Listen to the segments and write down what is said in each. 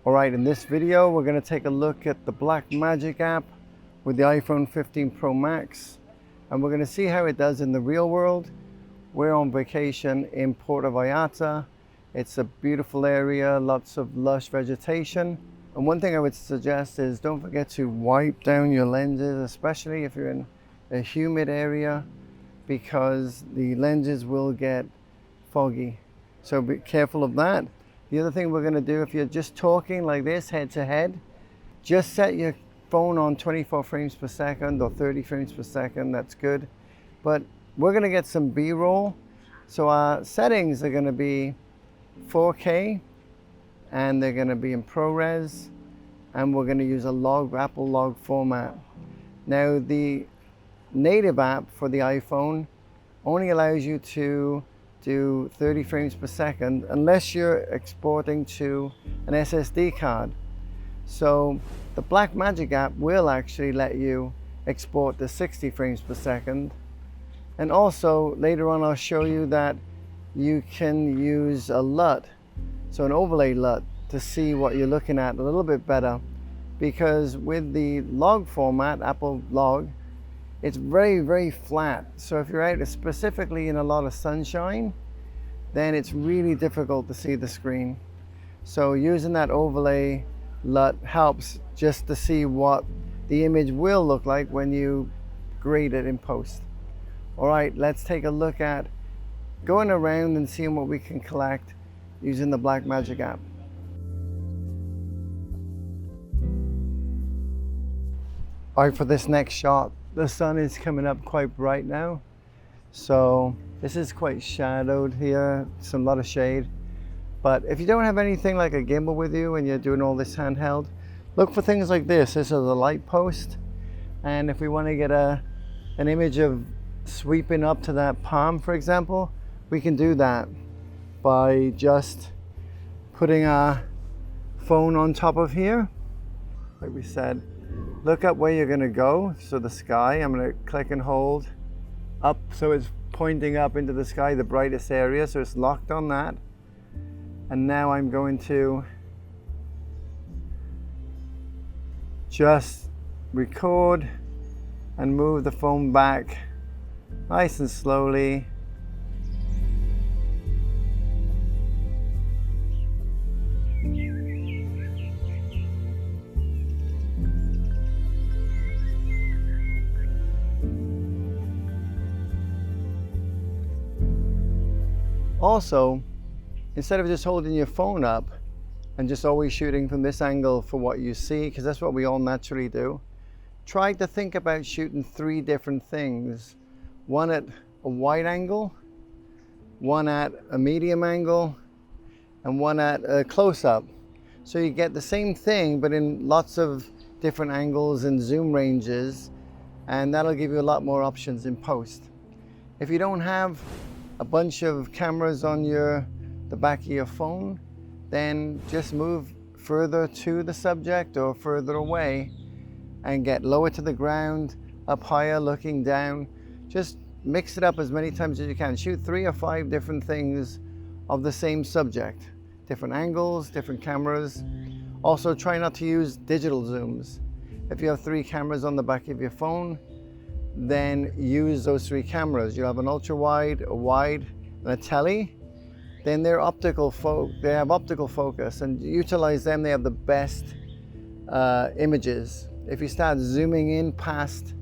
Alright, in this video we're going to take a look at the Blackmagic app with the iPhone 15 Pro Max, and we're going to see how it does in the real world. We're on vacation in Puerto Vallarta. It's a beautiful area, lots of lush vegetation, and one thing I would suggest is don't forget to wipe down your lenses, especially if you're in a humid area, because the lenses will get foggy, so be careful of that. The other thing we're going to do, if you're just talking like this head to head, just set your phone on 24 frames per second or 30 frames per second. That's good. But we're going to get some B-roll. So our settings are going to be 4K, and they're going to be in ProRes, and we're going to use a Apple log format. Now, the native app for the iPhone only allows you to do 30 frames per second unless you're exporting to an SSD card. So the Blackmagic app will actually let you export to 60 frames per second. And also later on I'll show you that you can use a LUT, so an overlay LUT, to see what you're looking at a little bit better, because with the log format, Apple log, it's very, very flat. So if you're out specifically in a lot of sunshine, then it's really difficult to see the screen. So using that overlay LUT helps just to see what the image will look like when you grade it in post. All right, let's take a look at going around and seeing what we can collect using the Blackmagic app. All right, for this next shot, the sun is coming up quite bright now, so this is quite shadowed here, a lot of shade. But if you don't have anything like a gimbal with you and you're doing all this handheld, look for things like this. This is a light post, and if we want to get an image of sweeping up to that palm, for example, we can do that by just putting our phone on top of here. Like we said, look up where you're going to go. So the sky, I'm going to click and hold up so it's pointing up into the sky, the brightest area, so it's locked on that. And now I'm going to just record and move the phone back nice and slowly. Also, instead of just holding your phone up and just always shooting from this angle for what you see, because that's what we all naturally do, try to think about shooting 3 different things. One at a wide angle, one at a medium angle, and one at a close-up. So you get the same thing, but in lots of different angles and zoom ranges, and that'll give you a lot more options in post. If you don't have a bunch of cameras on the back of your phone, then just move further to the subject or further away and get lower to the ground, up higher, looking down. Just mix it up as many times as you can. Shoot 3 or 5 different things of the same subject, different angles, different cameras. Also, try not to use digital zooms. If you have 3 cameras on the back of your phone, then use those three cameras. You'll have an ultra wide, a wide, and a tele. Then they have optical focus, and utilize them. They have the best images. If you start zooming in past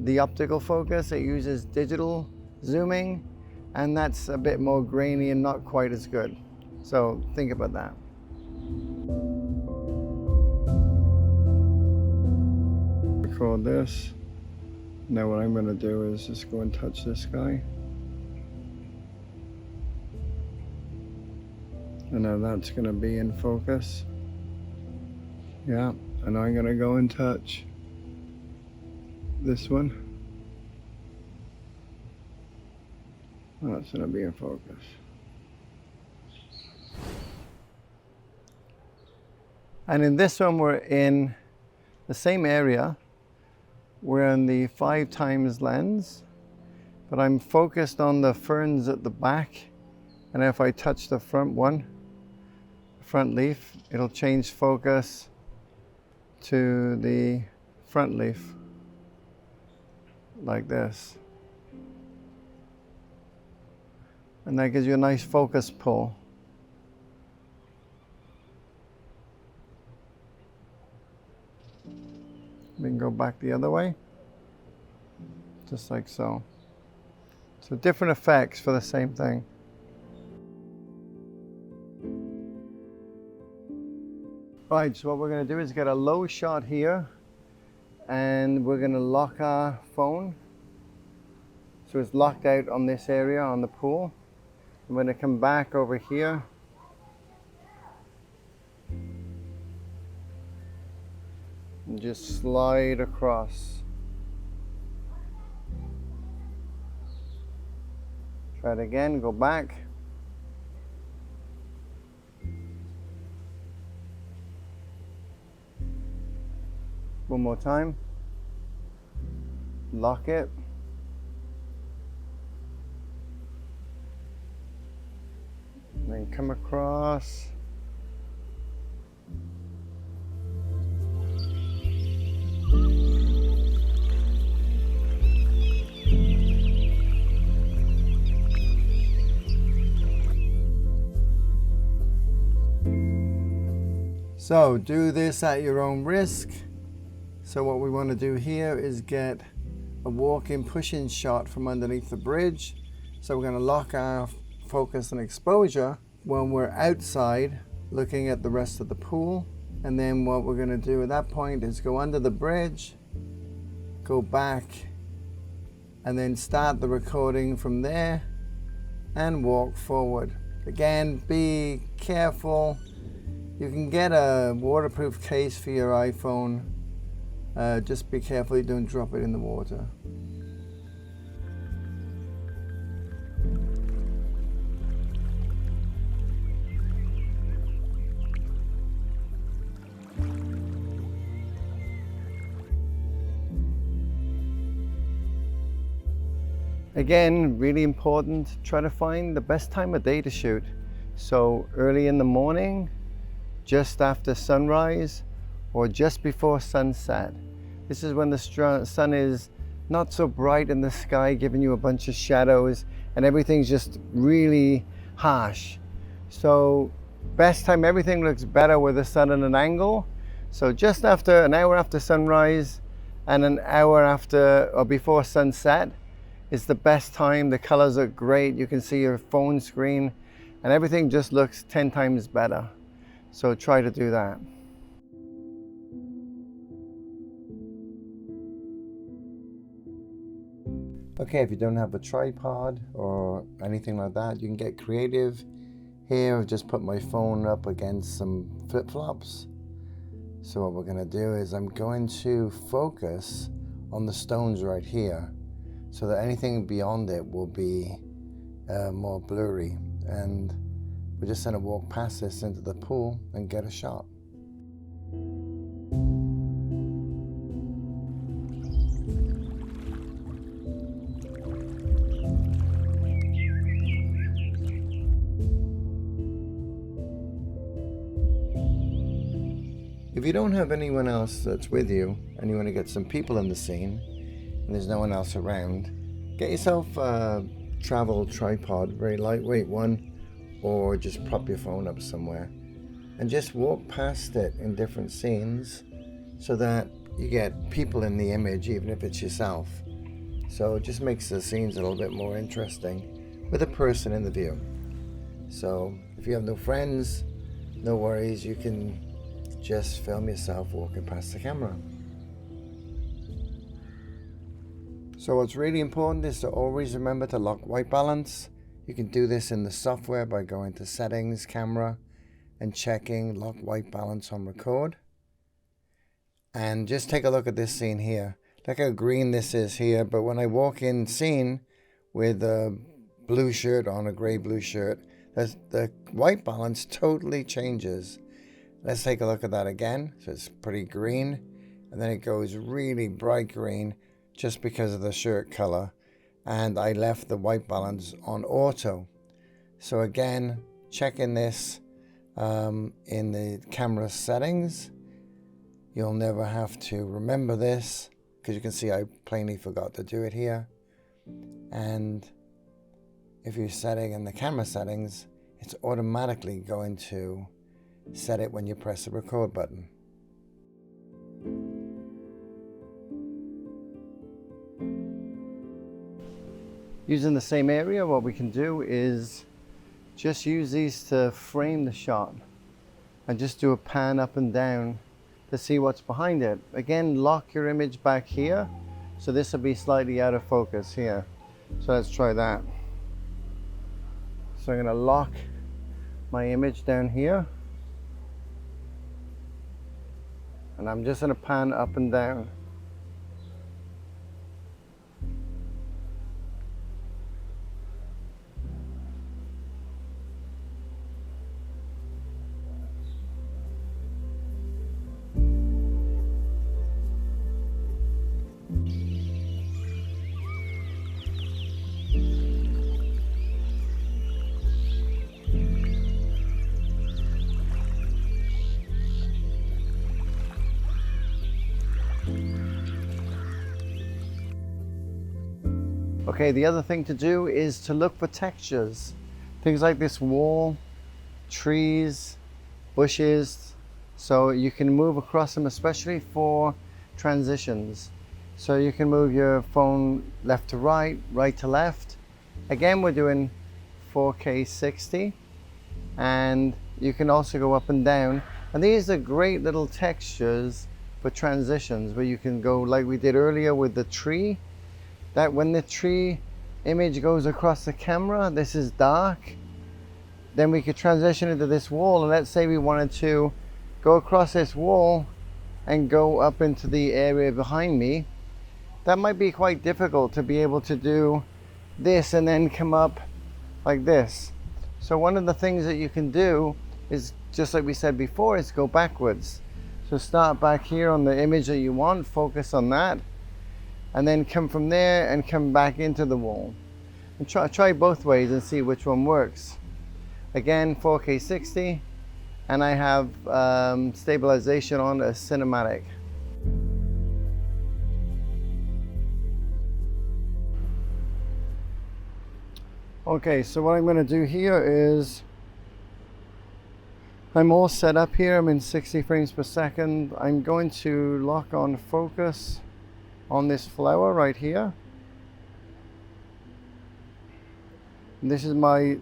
the optical focus, it uses digital zooming, and that's a bit more grainy and not quite as good. So think about that. Record this. Now what I'm going to do is just go and touch this guy. And now that's going to be in focus. Yeah, and I'm going to go and touch this one. That's going to be in focus. And in this one, we're in the same area. We're in the 5x lens, but I'm focused on the ferns at the back. And if I touch the front one, the front leaf, it'll change focus to the front leaf, like this. And that gives you a nice focus pull. We can go back the other way, just like so. So different effects for the same thing. Right, so what we're going to do is get a low shot here, and we're going to lock our phone. So it's locked out on this area on the pool. I'm going to come back over here. And just slide across. Try it again, go back. One more time. Lock it. And then come across. So do this at your own risk. So what we want to do here is get a walk-in push-in shot from underneath the bridge. So we're going to lock our focus and exposure when we're outside looking at the rest of the pool. And then what we're going to do at that point is go under the bridge, go back, and then start the recording from there and walk forward. Again, be careful. You can get a waterproof case for your iPhone. Just be careful you don't drop it in the water. Again, really important, try to find the best time of day to shoot. So early in the morning, just after sunrise, or just before sunset. This is when the sun is not so bright in the sky, giving you a bunch of shadows, and everything's just really harsh. So best time, everything looks better with the sun at an angle. So just after an hour after sunrise and an hour after or before sunset is the best time. The colors are great. You can see your phone screen and everything just looks 10 times better. So try to do that. Okay, if you don't have a tripod or anything like that, you can get creative. Here I've just put my phone up against some flip-flops. So what we're going to do is I'm going to focus on the stones right here so that anything beyond it will be more blurry. And we're just going to walk past this into the pool and get a shot. If you don't have anyone else that's with you and you want to get some people in the scene, and there's no one else around, get yourself a travel tripod, very lightweight one, or just prop your phone up somewhere and just walk past it in different scenes so that you get people in the image, even if it's yourself. So it just makes the scenes a little bit more interesting with a person in the view. So if you have no friends, no worries, you can just film yourself walking past the camera. So what's really important is to always remember to lock white balance. You can do this in the software by going to Settings, Camera, and checking Lock White Balance on Record. And just take a look at this scene here. Look how green this is here, but when I walk in scene with a blue shirt on, a gray blue shirt, the white balance totally changes. Let's take a look at that again. So it's pretty green, and then it goes really bright green just because of the shirt color. And I left the white balance on auto. So again, checking this in the camera settings. You'll never have to remember this because you can see I plainly forgot to do it here. And if you're setting in the camera settings, it's automatically going to set it when you press the record button. Using the same area, what we can do is just use these to frame the shot and just do a pan up and down to see what's behind it. Again, lock your image back here. So this will be slightly out of focus here. So let's try that. So I'm going to lock my image down here. And I'm just going to pan up and down. Okay, the other thing to do is to look for textures. Things like this wall, trees, bushes. So you can move across them, especially for transitions. So you can move your phone left to right, right to left. Again, we're doing 4K 60. And you can also go up and down. And these are great little textures for transitions where you can go like we did earlier with the tree. That when the tree image goes across the camera, this is dark, then we could transition into this wall. And let's say we wanted to go across this wall and go up into the area behind me. That might be quite difficult to be able to do this and then come up like this. So one of the things that you can do is, just like we said before, is go backwards. So start back here on the image that you want, focus on that, and then come from there and come back into the wall. And try both ways and see which one works. Again, 4K 60, and I have stabilization on as cinematic. Okay, so what I'm going to do here is, I'm all set up here. I'm in 60 frames per second. I'm going to lock on focus on this flower right here. And this is my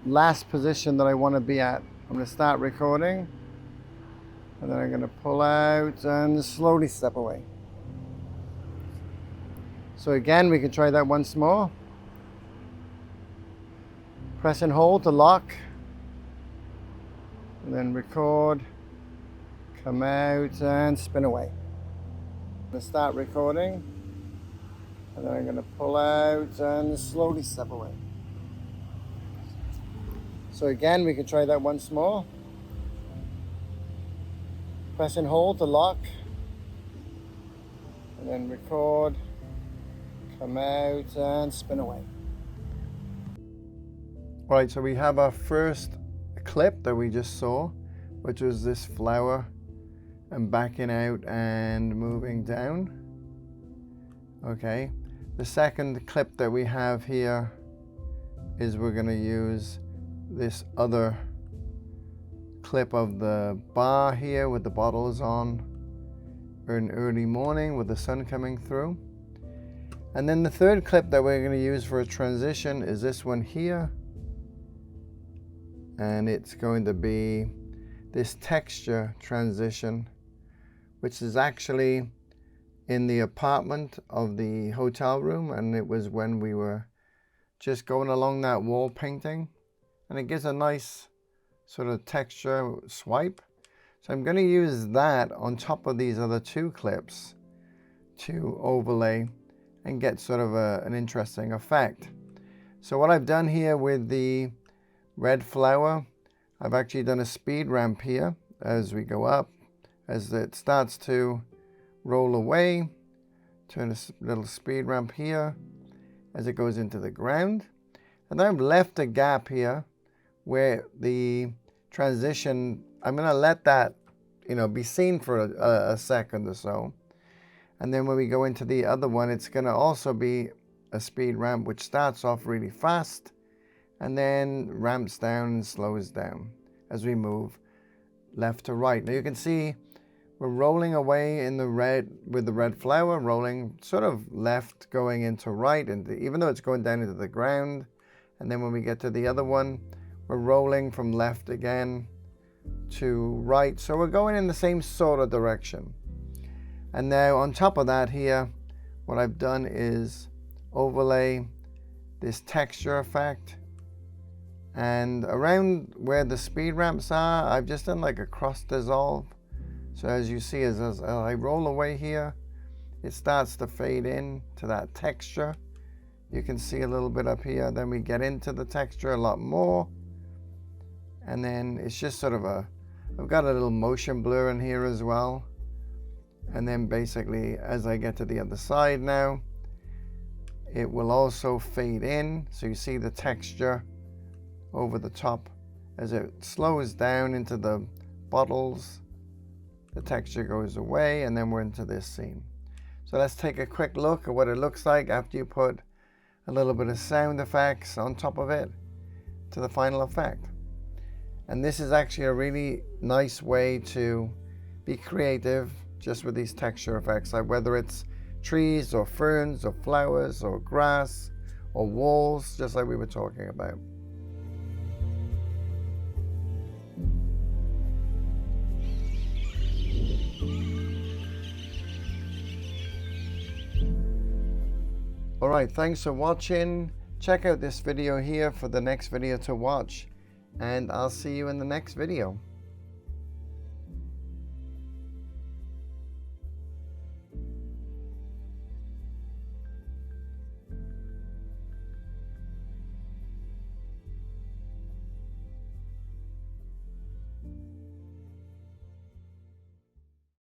last position that I want to be at. I'm going to start recording, and then I'm going to pull out and slowly step away. So again, we can try that once more. Press and hold to lock, and then record, come out and spin away. I'm going to start recording, and then I'm going to pull out and slowly step away. So again, we can try that once more. Press and hold to lock, and then record, come out and spin away. All right, so we have our first clip that we just saw, which was this flower and backing out and moving down. Okay, the second clip that we have here is we're going to use this other clip of the bar here with the bottles on in early morning with the sun coming through. And then the third clip that we're going to use for a transition is this one here, and it's going to be this texture transition, which is actually in the apartment of the hotel room, and it was when we were just going along that wall painting, and it gives a nice sort of texture swipe. So I'm going to use that on top of these other two clips to overlay and get sort of an interesting effect. So what I've done here with the red flower, I've actually done a speed ramp here as we go up. As it starts to roll away, turn a little speed ramp here as it goes into the ground. And then I've left a gap here where the transition, I'm going to let that, be seen for a second or so. And then when we go into the other one, it's going to also be a speed ramp, which starts off really fast and then ramps down and slows down as we move left to right. Now you can see we're rolling away in the red with the red flower, rolling sort of left going into right, and even though it's going down into the ground. And then when we get to the other one, we're rolling from left again to right. So we're going in the same sort of direction. And now on top of that here, what I've done is overlay this texture effect. And around where the speed ramps are, I've just done like a cross dissolve. So as you see, as I roll away here, it starts to fade in to that texture. You can see a little bit up here. Then we get into the texture a lot more. And then it's just sort of I've got a little motion blur in here as well. And then basically, as I get to the other side now, it will also fade in. So you see the texture over the top. As it slows down into the bottles, the texture goes away, and then we're into this scene. So let's take a quick look at what it looks like after you put a little bit of sound effects on top of it to the final effect. And this is actually a really nice way to be creative just with these texture effects, like whether it's trees or ferns or flowers or grass or walls, just like we were talking about. All right, thanks for watching. Check out this video here for the next video to watch, and I'll see you in the next video.